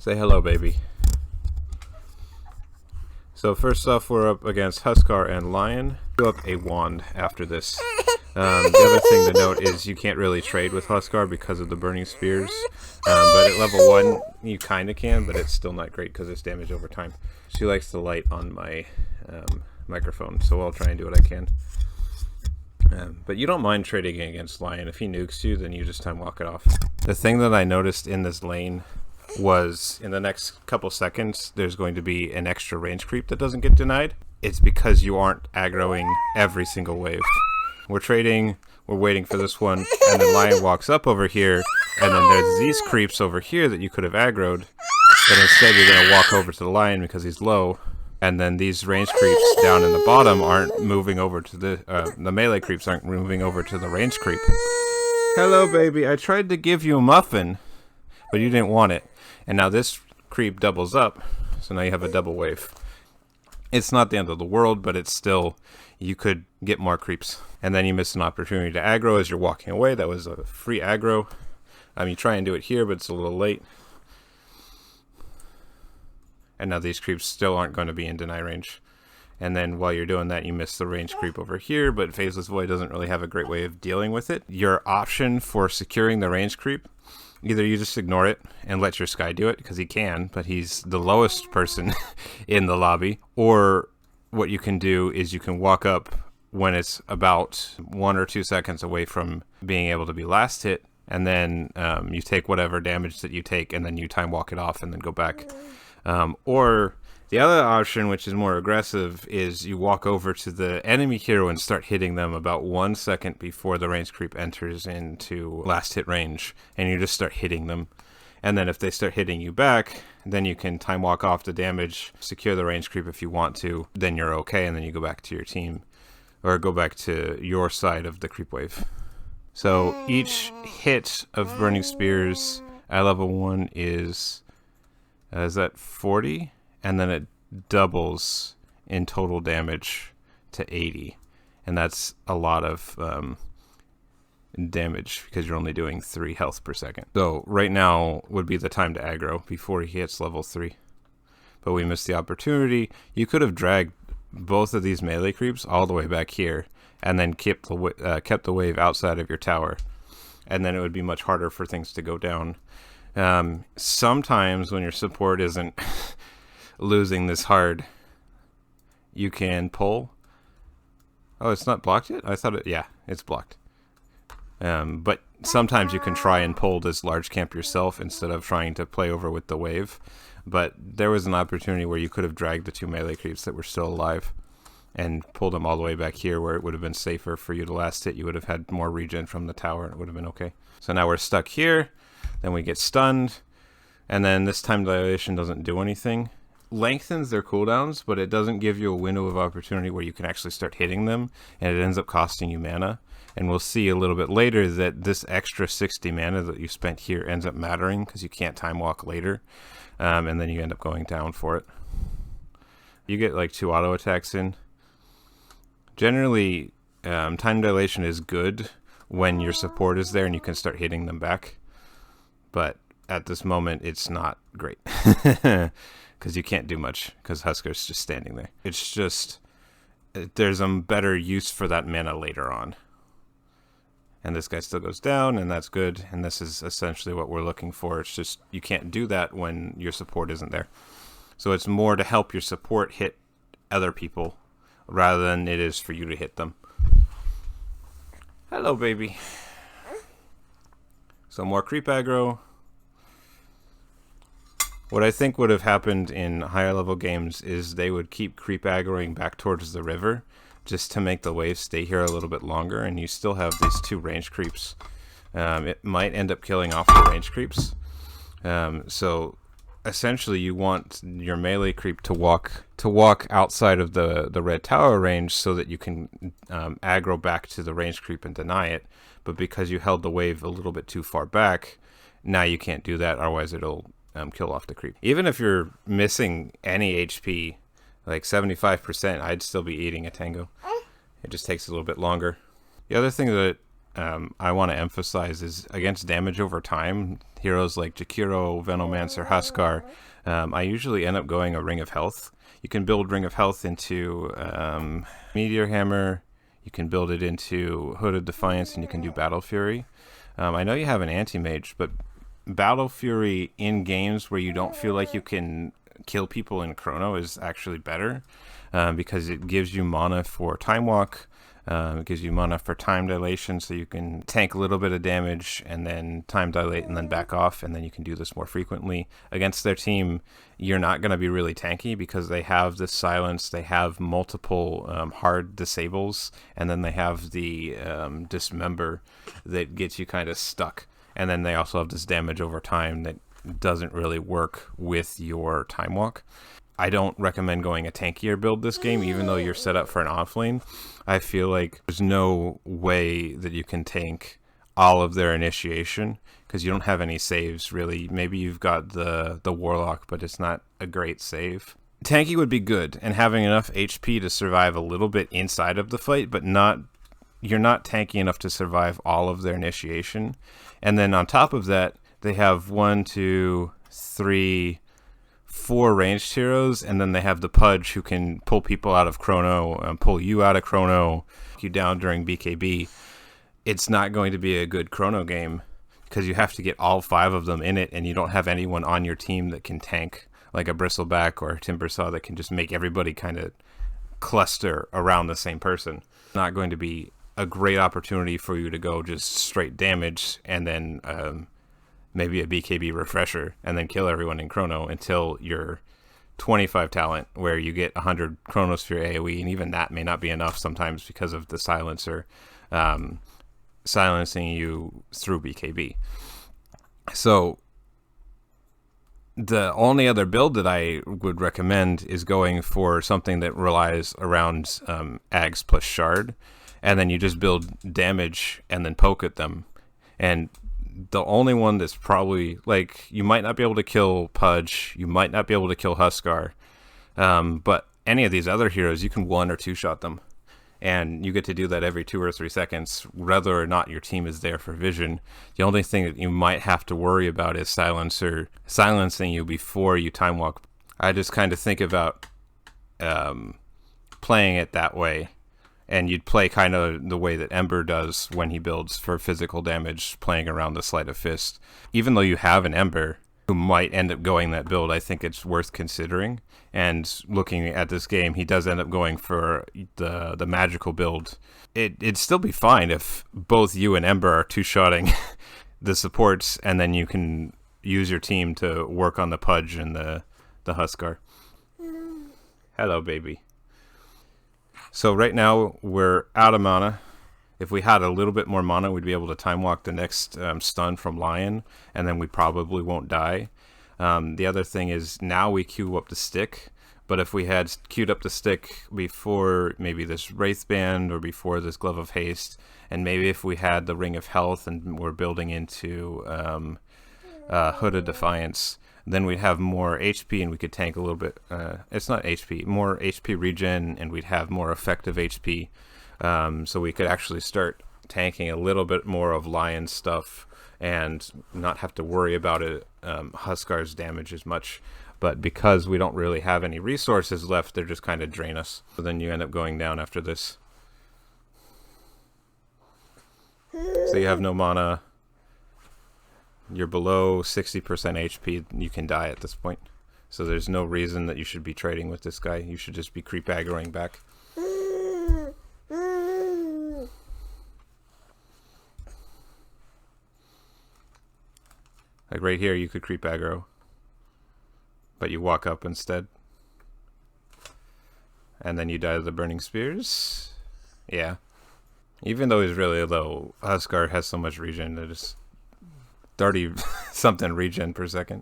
Say hello, baby. So first off, we're up against Huskar and Lion. Go up a wand after this. The other thing to note is you can't really trade with Huskar because of the burning spears. But at level 1, you kind of can, but it's still not great because it's damage over time. She likes the light on my microphone, so I'll try and do what I can. But you don't mind trading against Lion. If he nukes you, then you just time walk it off. The thing that I noticed in this lane was in the next couple seconds, there's going to be an extra range creep that doesn't get denied. It's because you aren't aggroing every single wave. We're trading, we're waiting for this one, and then Lion walks up over here, and then there's these creeps over here that you could have aggroed, but instead you're going to walk over to the Lion because he's low, and then these range creeps down in the bottom aren't moving over to the melee creeps aren't moving over to the range creep. Hello, baby. I tried to give you a muffin, but you didn't want it. And now this creep doubles up, so now you have a double wave. It's not the end of the world, but it's still, you could get more creeps. And then you miss an opportunity to aggro as you're walking away. That was a free aggro. You try and do it here, but it's a little late. And now these creeps still aren't going to be in deny range. And then while you're doing that, you miss the range creep over here, but Faceless Void doesn't really have a great way of dealing with it. Your option for securing the range creep, either you just ignore it and let your Sky do it, because he can, but he's the lowest person in the lobby. Or what you can do is you can walk up when it's about 1 or 2 seconds away from being able to be last hit, and then you take whatever damage that you take, and then you time walk it off and then go back. Or the other option, which is more aggressive, is you walk over to the enemy hero and start hitting them about 1 second before the range creep enters into last hit range, and you just start hitting them. And then if they start hitting you back, then you can time walk off the damage, secure the range creep if you want to, then you're okay, and then you go back to your team, or go back to your side of the creep wave. So each hit of Burning Spears at level 1 is that 40? And then it doubles in total damage to 80. And that's a lot of damage because you're only doing 3 health per second. So right now would be the time to aggro before he hits level 3. But we missed the opportunity. You could have dragged both of these melee creeps all the way back here and then kept the wave outside of your tower. And then it would be much harder for things to go down. Sometimes when your support isn't losing this hard, you can pull. Oh, it's not blocked yet? I thought yeah, it's blocked. But sometimes you can try and pull this large camp yourself instead of trying to play over with the wave. But there was an opportunity where you could have dragged the 2 melee creeps that were still alive and pulled them all the way back here where it would have been safer for you to last hit. You would have had more regen from the tower and it would have been okay. So now we're stuck here. Then we get stunned. And then this time dilation doesn't do anything. Lengthens their cooldowns, but it doesn't give you a window of opportunity where you can actually start hitting them, and it ends up costing you mana. And we'll see a little bit later that this extra 60 mana that you spent here ends up mattering because you can't time walk later, and then you end up going down for it. You get like 2 auto attacks in. Generally, time dilation is good when your support is there and you can start hitting them back, but at this moment it's not great. Because you can't do much, because Huskar's just standing there. It's just, there's a better use for that mana later on. And this guy still goes down, and that's good. And this is essentially what we're looking for. It's just, you can't do that when your support isn't there. So it's more to help your support hit other people, rather than it is for you to hit them. Hello, baby. So more creep aggro. What I think would have happened in higher level games is they would keep creep aggroing back towards the river just to make the wave stay here a little bit longer, and you still have these 2 range creeps. It might end up killing off the range creeps. So essentially you want your melee creep to walk outside of the red tower range so that you can aggro back to the range creep and deny it. But because you held the wave a little bit too far back, now you can't do that, otherwise it'll kill off the creep. Even if you're missing any HP, like 75%, I'd still be eating a tango. It just takes a little bit longer. The other thing that I want to emphasize is against damage over time, heroes like Jakiro, Venomancer, Huskar, I usually end up going a Ring of Health. You can build Ring of Health into Meteor Hammer, you can build it into Hooded Defiance, and you can do Battle Fury. I know you have an Anti-Mage, but Battle Fury in games where you don't feel like you can kill people in Chrono is actually better, because it gives you mana for Time Walk, it gives you mana for time dilation, so you can tank a little bit of damage and then time dilate and then back off, and then you can do this more frequently. Against their team, you're not going to be really tanky because they have this silence, they have multiple hard disables, and then they have the dismember that gets you kind of stuck. And then they also have this damage over time that doesn't really work with your time walk. I don't recommend going a tankier build this game, even though you're set up for an offlane. I feel like there's no way that you can tank all of their initiation because you don't have any saves, really. Maybe you've got the Warlock, but it's not a great save. Tanky would be good, and having enough HP to survive a little bit inside of the fight, but you're not tanky enough to survive all of their initiation. And then on top of that, they have 1, 2, 3, 4 ranged heroes, and then they have the Pudge who can pull people out of Chrono, pull you out of Chrono, you down during BKB. It's not going to be a good Chrono game because you have to get all 5 of them in it, and you don't have anyone on your team that can tank, like a Bristleback or a Timbersaw that can just make everybody kind of cluster around the same person. Not going to be a great opportunity for you to go just straight damage and then maybe a BKB refresher and then kill everyone in Chrono until you're 25 talent where you get 100 chronosphere AoE, and even that may not be enough sometimes because of the silencer silencing you through BKB. So the only other build that I would recommend is going for something that relies around Ags plus Shard, and then you just build damage and then poke at them. And the only one that's probably, like, you might not be able to kill Pudge, you might not be able to kill Huskar, but any of these other heroes, you can 1 or 2 shot them. And you get to do that every 2 or 3 seconds, whether or not your team is there for vision. The only thing that you might have to worry about is Silencer silencing you before you time walk. I just kind of think about playing it that way. And you'd play kind of the way that Ember does when he builds for physical damage, playing around the Sleight of Fist. Even though you have an Ember who might end up going that build, I think it's worth considering. And looking at this game, he does end up going for the magical build. It'd still be fine if both you and Ember are two-shotting the supports, and then you can use your team to work on the Pudge and the Huskar. Hello, baby. So right now, we're out of mana. If we had a little bit more mana, we'd be able to time walk the next stun from Lion, and then we probably won't die. The other thing is now we queue up the stick, but if we had queued up the stick before maybe this Wraith Band or before this Glove of Haste, and maybe if we had the Ring of Health and we're building into Hood of Defiance, then we'd have more HP and we could tank a little bit. It's not HP, more HP regen, and we'd have more effective HP. So we could actually start tanking a little bit more of Lion stuff and not have to worry about it, Huskar's damage as much. But because we don't really have any resources left, they're just kind of drain us. So then you end up going down after this. So you have no mana. You're below 60% HP, you can die at this point. So there's no reason that you should be trading with this guy. You should just be creep aggroing back. Like right here, you could creep aggro, but you walk up instead. And then you die to the Burning Spears. Yeah. Even though he's really low, Huskar has so much regen that it's 30 something regen per second.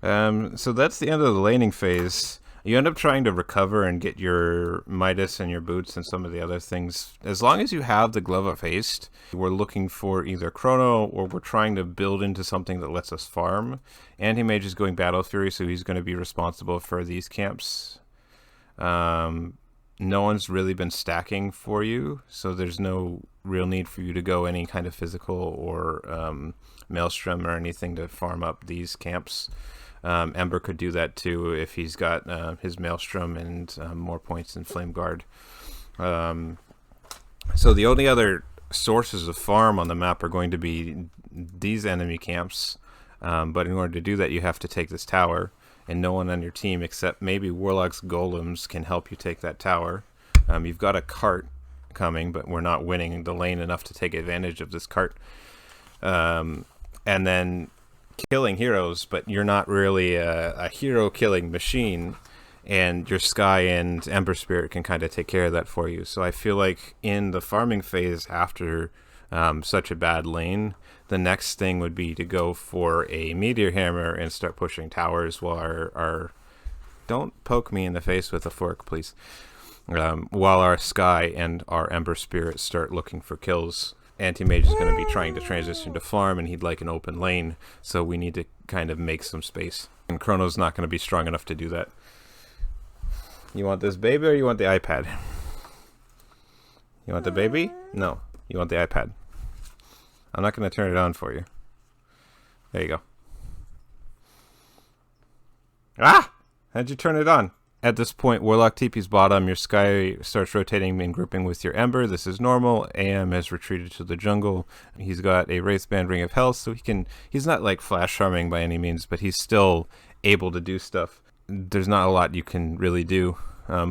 So that's the end of the laning phase. You end up trying to recover and get your Midas and your boots and some of the other things. As long as you have the Glove of Haste, we're looking for either Chrono or we're trying to build into something that lets us farm. Anti-Mage is going Battle Fury, so he's going to be responsible for these camps. no one's really been stacking for you, so there's no real need for you to go any kind of physical or maelstrom or anything to farm up these camps. Ember could do that too if he's got his maelstrom and more points in flame guard. So the only other sources of farm on the map are going to be these enemy camps, but in order to do that you have to take this tower, and no one on your team except maybe Warlock's golems can help you take that tower. You've got a cart coming, but we're not winning the lane enough to take advantage of this cart. And then killing heroes, but you're not really a hero killing machine, and your Sky and Ember Spirit can kind of take care of that for you. So I feel like in the farming phase after such a bad lane, the next thing would be to go for a Meteor Hammer and start pushing towers while our don't poke me in the face with a fork, please. While our Sky and our Ember Spirit start looking for kills. Anti-Mage is going to be trying to transition to farm, and he'd like an open lane, so we need to kind of make some space. And Chrono's not going to be strong enough to do that. You want this baby or you want the iPad? You want the baby? No. You want the iPad. I'm not going to turn it on for you. There you go. Ah! How'd you turn it on? At this point, Warlock TP's bottom, your Sky starts rotating and grouping with your Ember. This is normal. AM has retreated to the jungle. He's got a Wraithband Ring of Health, so he's not like flash farming by any means, but he's still able to do stuff. There's not a lot you can really do.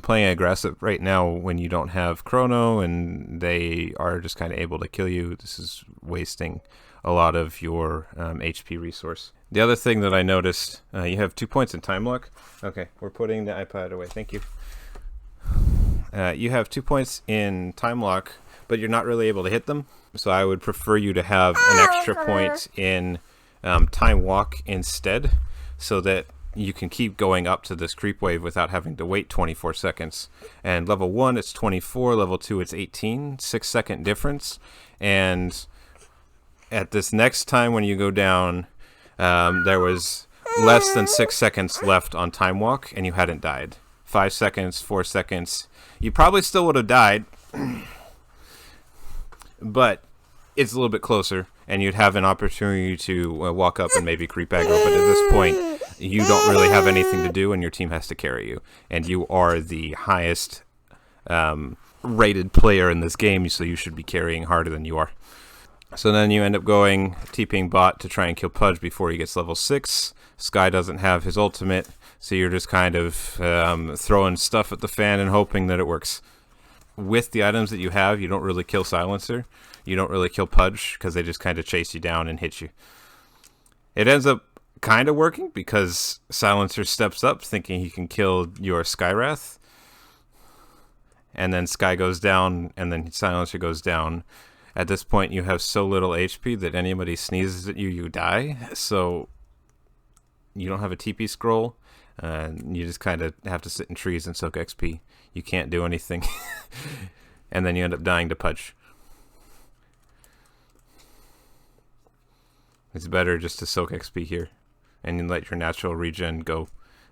Playing aggressive right now when you don't have Chrono and they are just kind of able to kill you, this is wasting a lot of your HP resource. The other thing that I noticed, you have 2 points in time lock. Okay, we're putting the iPad away. Thank you. You have 2 points in time lock, but you're not really able to hit them. So I would prefer you to have an extra point in time walk instead, so that you can keep going up to this creep wave without having to wait 24 seconds. And level 1, it's 24. Level 2, it's 18. 6-second difference. And at this next time when you go down, there was less than 6 seconds left on time walk, and you hadn't died. 5 seconds, 4 seconds. You probably still would have died, but it's a little bit closer, and you'd have an opportunity to walk up and maybe creep aggro. But at this point, you don't really have anything to do, and your team has to carry you. And you are the highest rated player in this game, so you should be carrying harder than you are. So then you end up going TPing bot to try and kill Pudge before he gets level 6. Sky doesn't have his ultimate, so you're just kind of throwing stuff at the fan and hoping that it works. With the items that you have, you don't really kill Silencer. You don't really kill Pudge, because they just kind of chase you down and hit you. It ends up kind of working, because Silencer steps up thinking he can kill your Skywrath. And then Sky goes down, and then Silencer goes down. At this point, you have so little HP that anybody sneezes at you, you die. So you don't have a TP scroll. You just kind of have to sit in trees and soak XP. You can't do anything. And then you end up dying to Pudge. It's better just to soak XP here and let your natural regen go.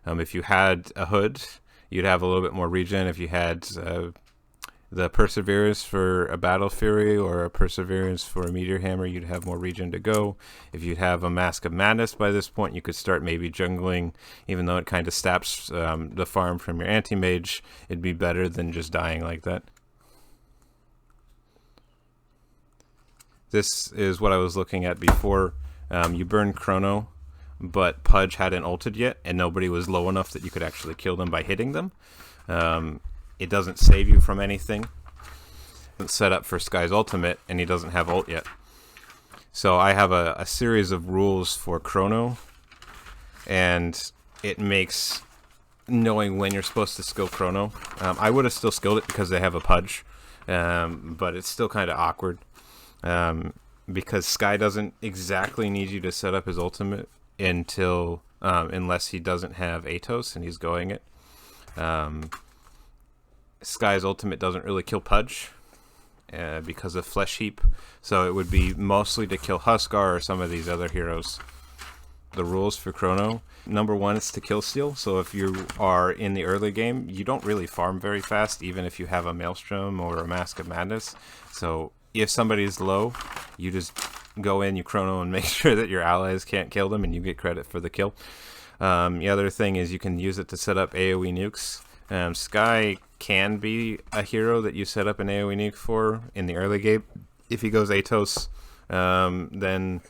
If you had a hood, you'd have a little bit more regen. If you had the Perseverance for a Battle Fury or a Perseverance for a Meteor Hammer, you'd have more regen to go. If you'd have a Mask of Madness by this point, you could start maybe jungling, even though it kind of saps the farm from your anti-mage. It'd be better than just dying like that. This is what I was looking at before. You burned Chrono, but Pudge hadn't ulted yet, and nobody was low enough that you could actually kill them by hitting them. It doesn't save you from anything. It's set up for Sky's ultimate, and he doesn't have ult yet. So I have a series of rules for Chrono, and it makes knowing when you're supposed to skill Chrono. I would have still skilled it because they have a Pudge, but it's still kind of awkward. Because Sky doesn't exactly need you to set up his ultimate until unless he doesn't have Atos and he's going it. Sky's ultimate doesn't really kill Pudge because of Flesh Heap, so it would be mostly to kill Huskar or some of these other heroes. the rules for Chrono. Number 1 is to kill steal. So if you are in the early game, you don't really farm very fast, even if you have a Maelstrom or a Mask of Madness. So if somebody's low, you just go in, you Chrono, and make sure that your allies can't kill them, and you get credit for the kill. The other thing is you can use it to set up AoE nukes. Sky can be a hero that you set up an AoE nuke for in the early game. If he goes Atos, then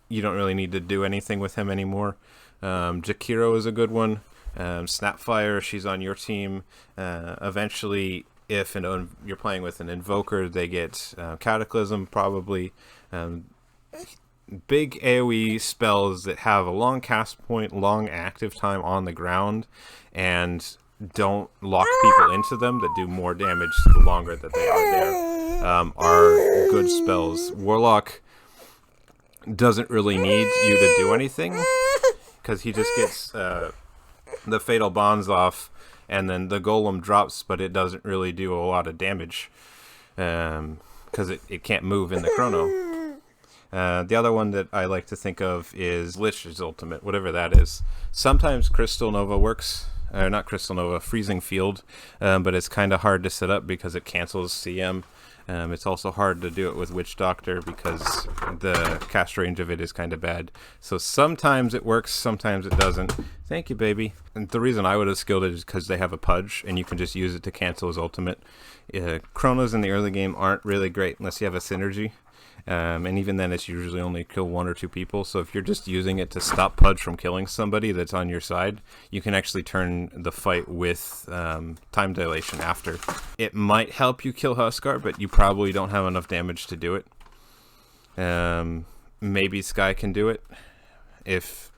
you don't really need to do anything with him anymore. Jakiro is a good one. Snapfire, she's on your team. Eventually, if you're playing with an Invoker, they get Cataclysm, probably. Big AoE spells that have a long cast point, long active time on the ground, and don't lock people into them, that do more damage the longer that they are there, are good spells. Warlock doesn't really need you to do anything, because he just gets the Fatal Bonds off, and then the Golem drops, but it doesn't really do a lot of damage, because it can't move in the Chrono. The other one that I like to think of is Lich's ultimate, whatever that is. Sometimes Crystal Nova works, or not Crystal Nova, Freezing Field, but it's kind of hard to set up because it cancels CM. It's also hard to do it with Witch Doctor because the cast range of it is kind of bad. So sometimes it works, sometimes it doesn't. Thank you, baby. And the reason I would have skilled it is because they have a Pudge, and you can just use it to cancel his ultimate. Chronos in the early game aren't really great unless you have a synergy. And even then, it's usually only kill 1 or 2 people. So if you're just using it to stop Pudge from killing somebody that's on your side, you can actually turn the fight with time dilation after. It might help you kill Huskar, but you probably don't have enough damage to do it. Maybe Sky can do it if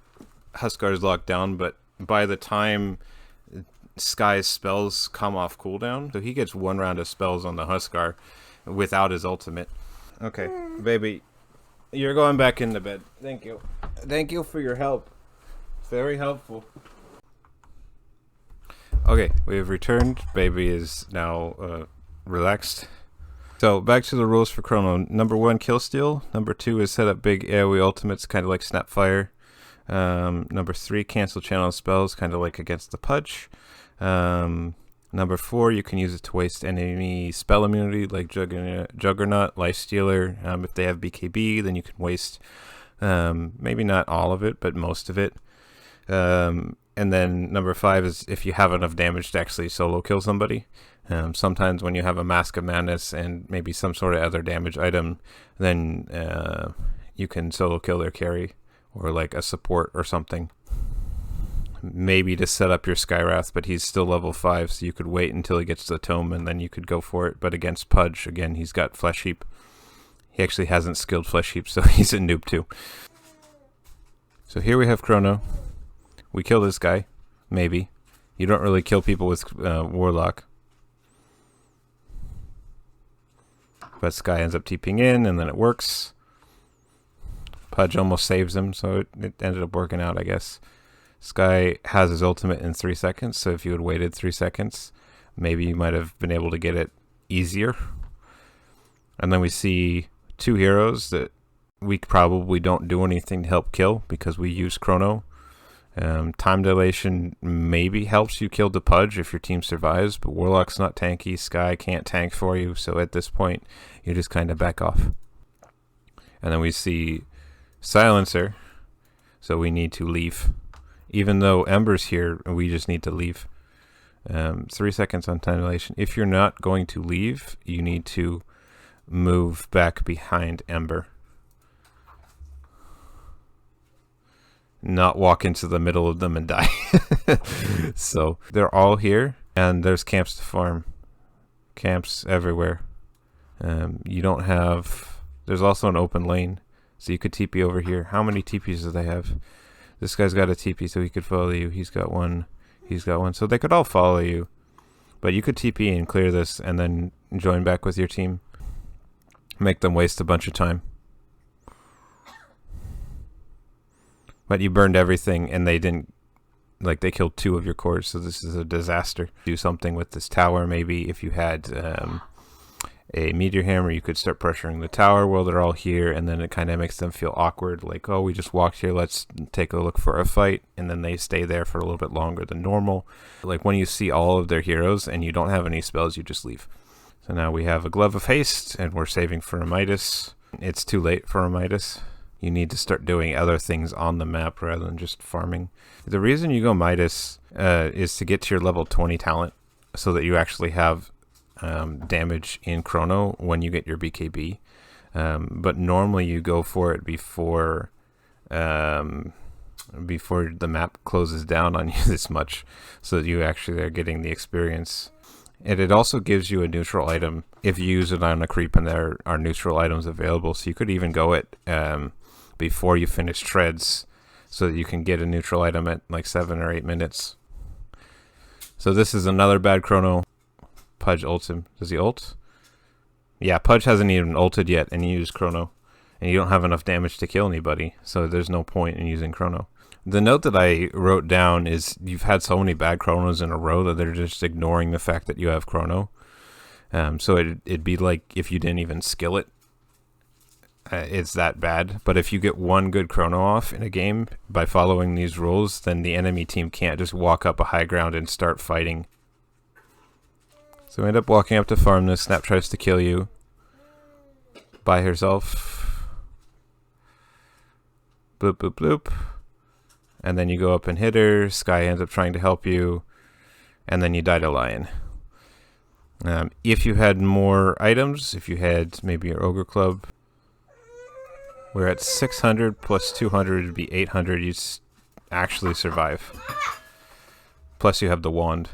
Huskar is locked down, but by the time Sky's spells come off cooldown, so he gets 1 round of spells on the Huskar without his ultimate. Okay, baby, you're going back into bed. Thank you. Thank you for your help. Very helpful. Okay, we have returned. Baby is now relaxed. So back to the rules for Chrono. Number 1, kill steal. Number 2 is set up big AoE ultimates, kind of like Snapfire. Number 3, cancel channel spells, kind of like against the Pudge. Number 4, you can use it to waste enemy spell immunity, like Juggernaut, Lifestealer. If they have BKB, then you can waste maybe not all of it, but most of it. And then number 5 is if you have enough damage to actually solo kill somebody. Sometimes when you have a Mask of Madness and maybe some sort of other damage item, then you can solo kill their carry, or like a support or something. Maybe to set up your Skywrath, but he's still level 5, so you could wait until he gets the tome and then you could go for it. But against Pudge, again, he's got Flesh Heap. He actually hasn't skilled Flesh Heap, so he's a noob too. So here we have Chrono. We kill this guy, maybe. You don't really kill people with Warlock. But Sky ends up TPing in, and then it works. Pudge almost saves him, so it ended up working out, I guess. Sky has his ultimate in 3 seconds, so if you had waited 3 seconds, maybe you might have been able to get it easier. And then we see 2 heroes that we probably don't do anything to help kill because we use Chrono. Time dilation maybe helps you kill the Pudge if your team survives, but Warlock's not tanky, Sky can't tank for you, so at this point, you just kind of back off. And then we see Silencer, so we need to leave. Even though Ember's here, we just need to leave. 3 seconds on time dilation. If you're not going to leave, you need to move back behind Ember. Not walk into the middle of them and die. So they're all here, and there's camps to farm. Camps everywhere. You don't have... There's also an open lane, so you could TP over here. How many TPs do they have? This guy's got a TP, so he could follow you. He's got one. He's got one. So they could all follow you. But you could TP and clear this and then join back with your team. Make them waste a bunch of time. But you burned everything, and they didn't... Like, they killed 2 of your cores, so this is a disaster. Do something with this tower, maybe, if you had a meteor hammer, you could start pressuring the tower while they're all here, and then it kind of makes them feel awkward, like, oh, we just walked here, let's take a look for a fight, and then they stay there for a little bit longer than normal. Like when you see all of their heroes and you don't have any spells, you just leave. So now we have a Glove of Haste, and we're saving for a Midas. It's too late for a Midas. You need to start doing other things on the map rather than just farming. The reason you go Midas is to get to your level 20 talent, so that you actually have damage in Chrono when you get your BKB. But normally you go for it before the map closes down on you this much, so that you actually are getting the experience. And it also gives you a neutral item if you use it on a creep and there are neutral items available. So you could even go it before you finish treads, so that you can get a neutral item at like 7 or 8 minutes. So this is another bad Chrono. Pudge ults him. Does he ult? Yeah, Pudge hasn't even ulted yet, and you use Chrono. And you don't have enough damage to kill anybody, so there's no point in using Chrono. The note that I wrote down is you've had so many bad Chronos in a row that they're just ignoring the fact that you have Chrono. So it'd be like if you didn't even skill it. It's that bad. But if you get one good Chrono off in a game by following these rules, then the enemy team can't just walk up a high ground and start fighting. So we end up walking up to farm this. Snap tries to kill you by herself. Bloop, bloop, bloop. And then you go up and hit her. Sky ends up trying to help you. And then you die to Lion. If you had more items, if you had maybe your Ogre Club, we're at 600 plus 200 would be 800. You'd actually survive. Plus you have the wand.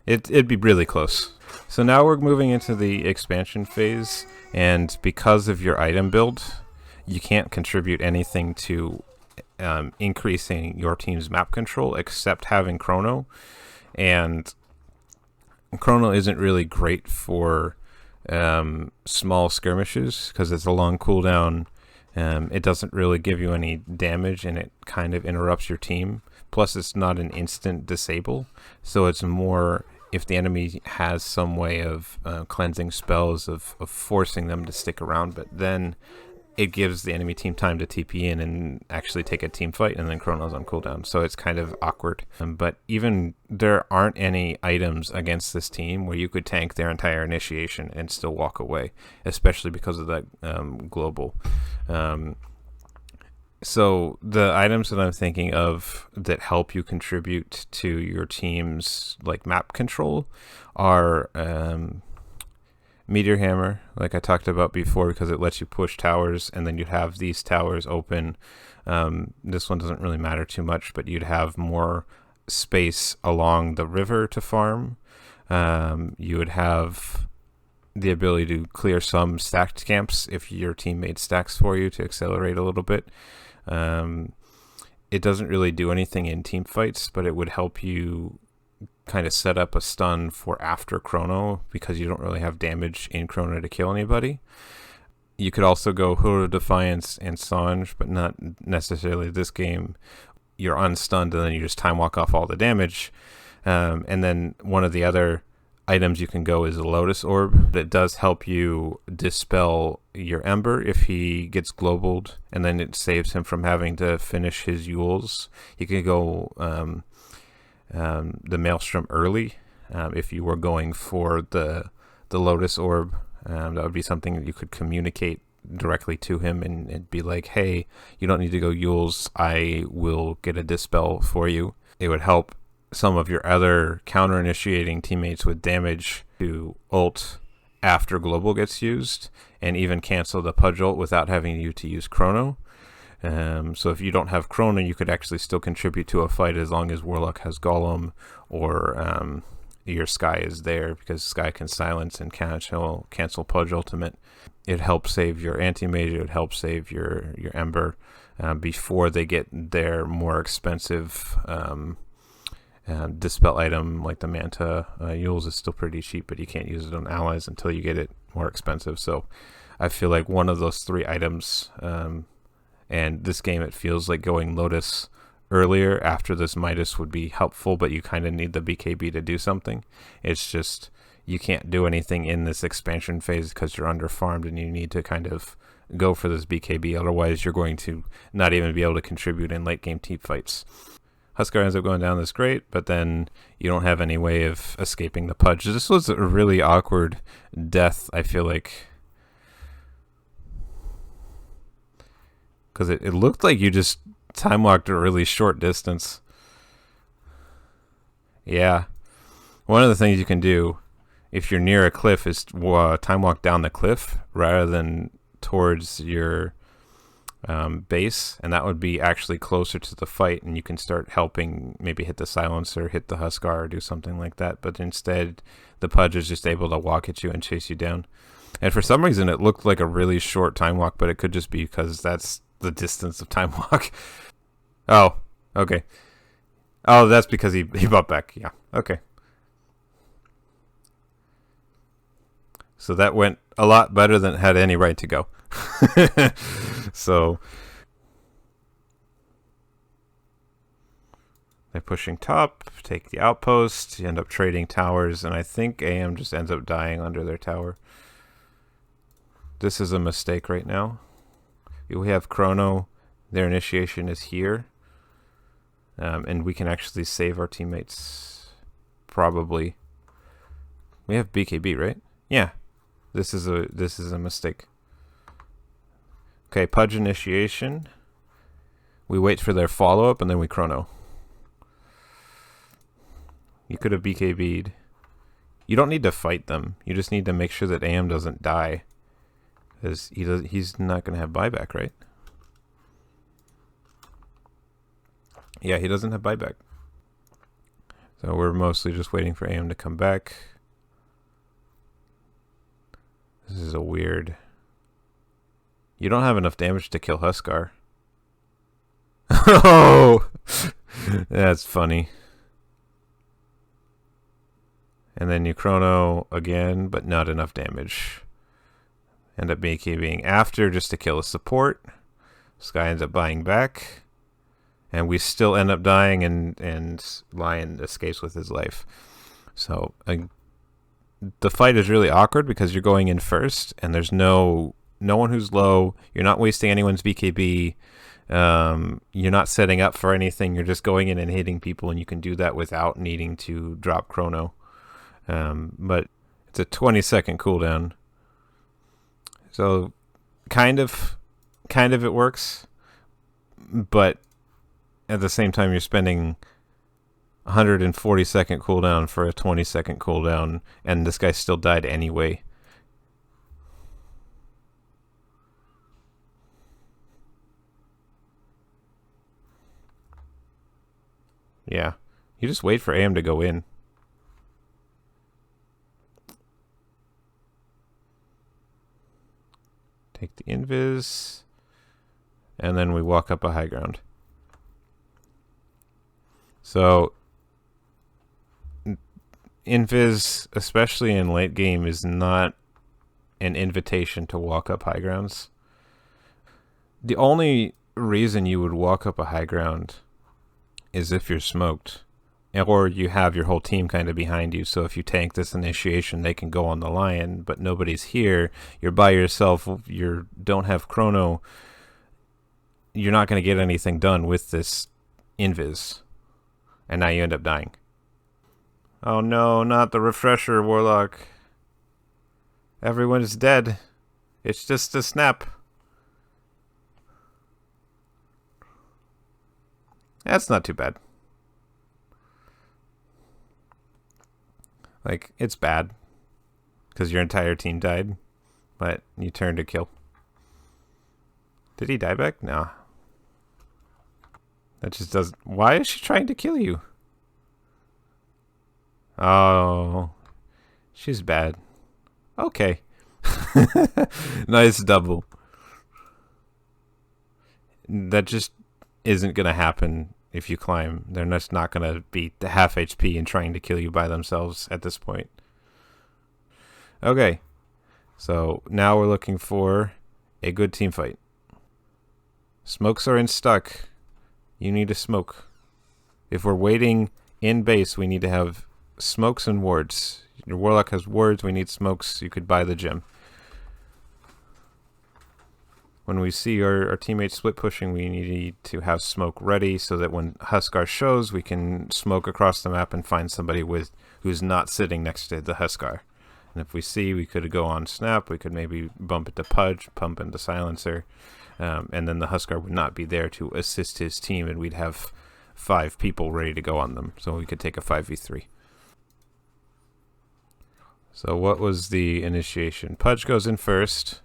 It'd be really close. So now we're moving into the expansion phase, and because of your item build, you can't contribute anything to increasing your team's map control except having Chrono. And Chrono isn't really great for small skirmishes because it's a long cooldown. It doesn't really give you any damage, and it kind of interrupts your team. Plus, it's not an instant disable, so it's more if the enemy has some way of cleansing spells, of forcing them to stick around, but then it gives the enemy team time to TP in and actually take a team fight, and then Chrono's on cooldown, so it's kind of awkward. But even there aren't any items against this team where you could tank their entire initiation and still walk away, especially because of that global. So the items that I'm thinking of that help you contribute to your team's like map control are Meteor Hammer, like I talked about before, because it lets you push towers, and then you'd have these towers open. This one doesn't really matter too much, but you'd have more space along the river to farm. You would have the ability to clear some stacked camps if your team made stacks for you to accelerate a little bit. It doesn't really do anything in team fights, but it would help you kind of set up a stun for after Chrono, because you don't really have damage in Chrono to kill anybody. You could also go Hero Defiance and Sange, but not necessarily this game. You're unstunned and then you just time walk off all the damage. And then one of the other items you can go is a Lotus Orb that does help you dispel your Ember if he gets globaled, and then it saves him from having to finish his Yules. You can go the Maelstrom early if you were going for the Lotus Orb. That would be something that you could communicate directly to him and be like, hey, you don't need to go Yules, I will get a dispel for you. It would help some of your other counter-initiating teammates with damage to ult after global gets used, and even cancel the Pudge ult without having you to use Chrono. So if you don't have Chrono, you could actually still contribute to a fight as long as Warlock has Golem, or your Sky is there, because Sky can silence and cancel Pudge ultimate. It helps save your anti-mage, it would help save your Ember before they get their more expensive dispel item like the Manta. Yules is still pretty cheap, but you can't use it on allies until you get it more expensive. So I feel like one of those three items, and this game it feels like going Lotus earlier after this Midas would be helpful, but you kind of need the BKB to do something. It's just you can't do anything in this expansion phase because you're underfarmed and you need to kind of go for this BKB. Otherwise, you're going to not even be able to contribute in late game team fights. Huskar ends up going down this great, but then you don't have any way of escaping the Pudge. This was a really awkward death, I feel like. Because it looked like you just time walked a really short distance. Yeah. One of the things you can do if you're near a cliff is time walk down the cliff rather than towards your base, and that would be actually closer to the fight, and you can start helping, maybe hit the silencer, hit the Huskar, or do something like that. But instead, the Pudge is just able to walk at you and chase you down. And for some reason, it looked like a really short time walk, but it could just be because that's the distance of time walk. Oh, okay. Oh, that's because he bought back. Yeah, okay. So that went a lot better than it had any right to go. So they're pushing top, take the outpost, you end up trading towers, and I think AM just ends up dying under their tower. This is a mistake right now. We have Chrono, their initiation is here, and we can actually save our teammates. Probably. We have BKB, right? Yeah. This is a mistake. Okay, Pudge initiation. We wait for their follow-up, and then we Chrono. You could have BKB'd. You don't need to fight them. You just need to make sure that AM doesn't die. Because he's not going to have buyback, right? Yeah, he doesn't have buyback. So we're mostly just waiting for AM to come back. This is a weird... You don't have enough damage to kill Huskar. Oh! That's funny. And then you Chrono again, but not enough damage. End up BKBing after just to kill a support. This guy ends up buying back. And we still end up dying, and Lion escapes with his life. So the fight is really awkward because you're going in first, and there's no one who's low. You're not wasting anyone's BKB. You're not setting up for anything. You're just going in and hitting people, and you can do that without needing to drop Chrono. But it's a 20-second cooldown. So kind of it works, but at the same time you're spending 140-second cooldown for a 20-second cooldown, and this guy still died anyway. Yeah, you just wait for AM to go in. Take the invis, and then we walk up a high ground. So invis, especially in late game, is not an invitation to walk up high grounds. The only reason you would walk up a high ground is if you're smoked, or you have your whole team kind of behind you. So if you tank this initiation, they can go on the Lion, but nobody's here. You're by yourself. You don't have Chrono. You're not going to get anything done with this invis, and now you end up dying. Oh no, not the refresher, Warlock. Everyone is dead. It's just a snap. That's not too bad. Like, it's bad because your entire team died, but you turned to kill. Did he die back? No. That just doesn't... Why is she trying to kill you? Oh, she's bad. Okay. Nice double. That just isn't going to happen if you climb. They're just not going to be half HP and trying to kill you by themselves at this point. Okay. So now we're looking for a good team fight. Smokes are in stuck. You need to smoke. If we're waiting in base, we need to have smokes and wards. Your warlock has wards, we need smokes. You could buy the gem. When we see our teammates split pushing, we need to have smoke ready so that when Huskar shows, we can smoke across the map and find somebody who's not sitting next to the Huskar. And if we see, we could go on snap, we could maybe bump into Pudge, pump into Silencer, and then the Huskar would not be there to assist his team, and we'd have 5 people ready to go on them. So we could take a 5v3. So what was the initiation? Pudge goes in first.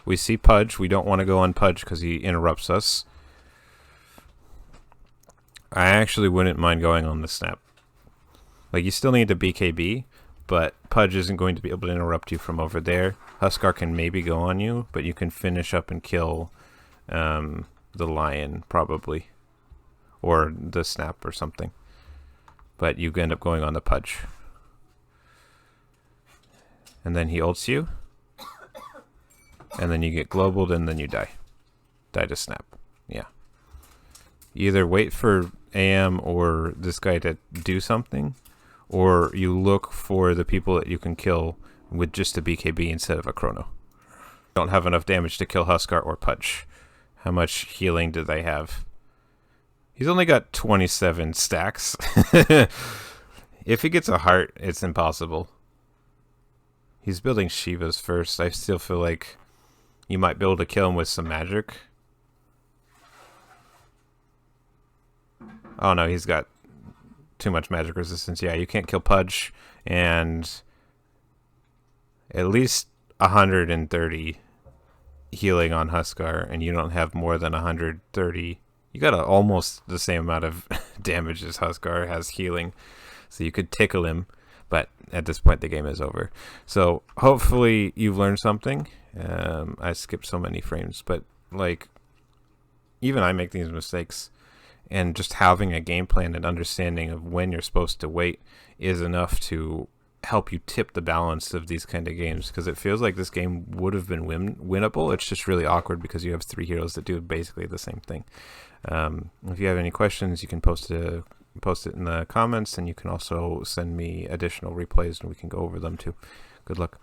We see Pudge. We don't want to go on Pudge because he interrupts us. I actually wouldn't mind going on the snap. Like, you still need to BKB, but Pudge isn't going to be able to interrupt you from over there. Huskar can maybe go on you, but you can finish up and kill the Lion, probably. Or the snap or something. But you end up going on the Pudge. And then he ults you. And then you get globaled and then you die. Die to snap. Yeah. You either wait for AM or this guy to do something, or you look for the people that you can kill with just a BKB instead of a chrono. Don't have enough damage to kill Huskar or Pudge. How much healing do they have? He's only got 27 stacks. If he gets a heart, it's impossible. He's building Shivas first. I still feel like you might be able to kill him with some magic. Oh no, he's got too much magic resistance. Yeah, you can't kill Pudge, and at least 130 healing on Huskar, and you don't have more than 130. You got almost the same amount of damage as Huskar has healing, so you could tickle him, but at this point the game is over. So hopefully you've learned something. I skipped so many frames, but like, even I make these mistakes, and just having a game plan and understanding of when you're supposed to wait is enough to help you tip the balance of these kind of games, because it feels like this game would have been winnable. It's just really awkward because you have 3 heroes that do basically the same thing. If you have any questions, you can post it in the comments, and you can also send me additional replays and we can go over them too. Good luck.